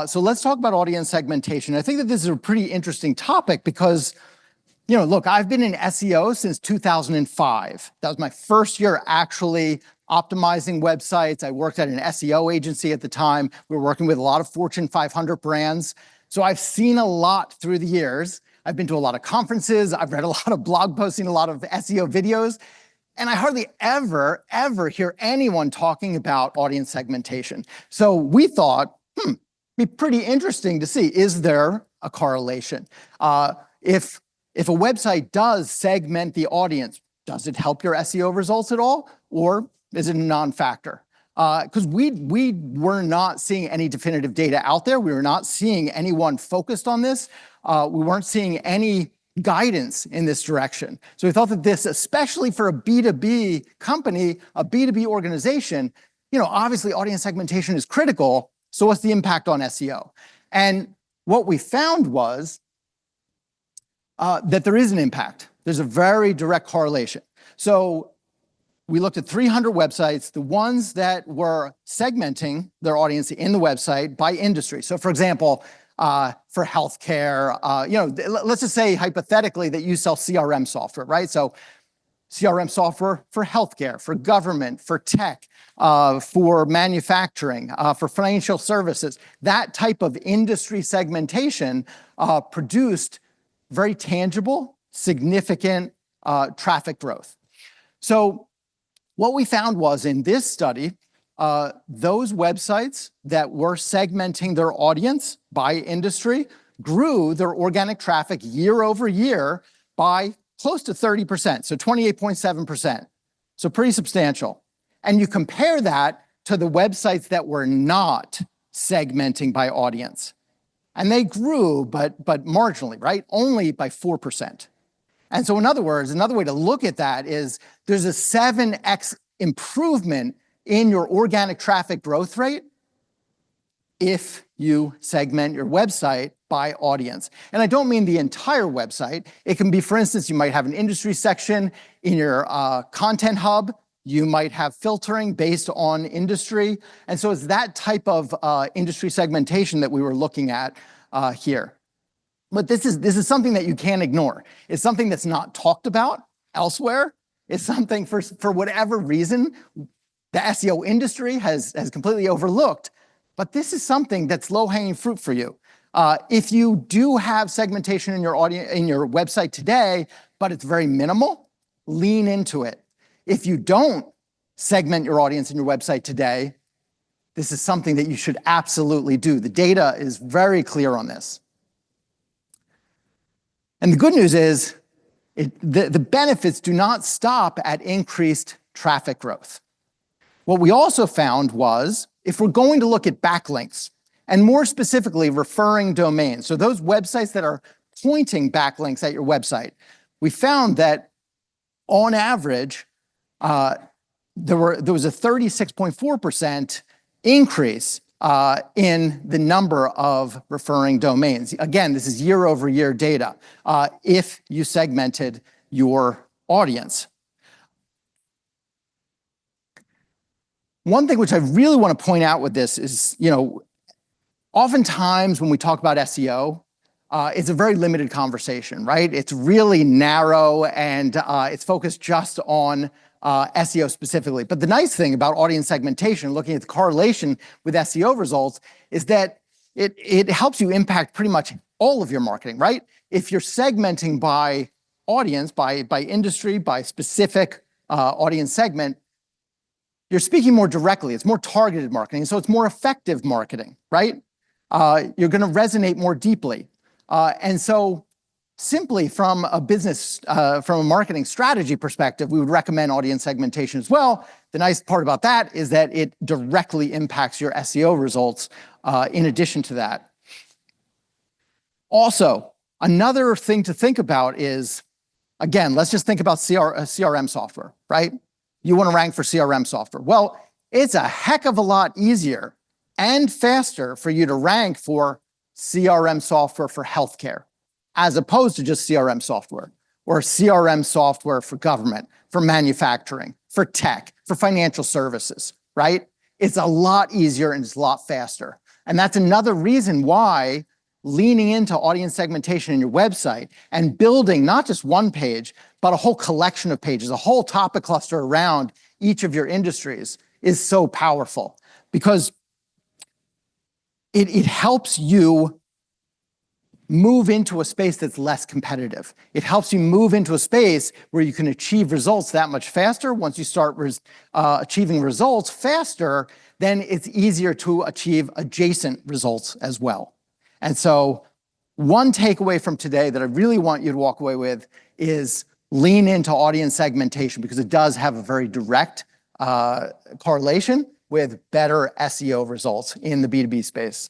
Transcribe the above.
So let's talk about audience segmentation. I think that this is a pretty interesting topic because, look, I've been in SEO since 2005. That was my first year actually optimizing websites. I worked at an SEO agency at the time. We were working with a lot of Fortune 500 brands. So I've seen a lot through the years. I've been to a lot of conferences. I've read a lot of blog posts, seen a lot of SEO videos. And I hardly ever hear anyone talking about audience segmentation. So we thought, it'd be pretty interesting to see, is there a correlation? If a website does segment the audience, does it help your SEO results at all? Or is it a non-factor? Because we were not seeing any definitive data out there. We were not seeing anyone focused on this. We weren't seeing any guidance in this direction. So we thought that this, especially for a B2B company, a B2B organization, obviously audience segmentation is critical. So what's the impact on SEO? And what we found was that there is an impact. There's a very direct correlation. So we looked at 300 websites, the ones that were segmenting their audience in the website by industry. So for example, for healthcare, let's just say hypothetically that you sell CRM software, right? So CRM software for healthcare, for government, for tech, for manufacturing, for financial services. That type of industry segmentation produced very tangible, significant traffic growth. So what we found was in this study, those websites that were segmenting their audience by industry grew their organic traffic year over year by close to 30%, so 28.7%. So pretty substantial. And you compare that to the websites that were not segmenting by audience. And they grew, but marginally, right? Only by 4%. And so in other words, another way to look at that is there's a 7x improvement in your organic traffic growth rate if you segment your website by audience. And I don't mean the entire website. It can be, for instance, you might have an industry section in your content hub. You might have filtering based on industry. And so it's that type of industry segmentation that we were looking at here. But this is something that you can't ignore. It's something that's not talked about elsewhere. It's something for whatever reason the SEO industry has completely overlooked. But this is something that's low-hanging fruit for you. If you do have segmentation in your audience, in your website today, but it's very minimal, lean into it. If you don't segment your audience in your website today, this is something that you should absolutely do. The data is very clear on this. And the good news is the benefits do not stop at increased traffic growth. What we also found was if we're going to look at backlinks, and more specifically referring domains, so those websites that are pointing backlinks at your website, we found that on average, there was a 36.4% increase in the number of referring domains. Again, this is year over year data, if you segmented your audience. One thing which I really want to point out with this is, oftentimes when we talk about SEO, it's a very limited conversation, right? It's really narrow and it's focused just on SEO specifically. But the nice thing about audience segmentation, looking at the correlation with SEO results, is that it helps you impact pretty much all of your marketing, right? If you're segmenting by audience, by industry, by specific audience segment, you're speaking more directly. It's more targeted marketing, so it's more effective marketing, right? You're going to resonate more deeply. And so simply from a business, from a marketing strategy perspective, we would recommend audience segmentation as well. The nice part about that is that it directly impacts your SEO results in addition to that. Also, another thing to think about is, again, let's just think about CRM software, right? You want to rank for CRM software. Well, it's a heck of a lot easier and faster for you to rank for CRM software for healthcare, as opposed to just CRM software, or CRM software for government, for manufacturing, for tech, for financial services, right? It's a lot easier and it's a lot faster. And that's another reason why leaning into audience segmentation in your website and building not just one page, but a whole collection of pages, a whole topic cluster around each of your industries is so powerful, because it helps you move into a space that's less competitive. It helps you move into a space where you can achieve results that much faster. Once you start achieving results faster, then it's easier to achieve adjacent results as well. And so one takeaway from today that I really want you to walk away with is lean into audience segmentation, because it does have a very direct correlation with better SEO results in the B2B space.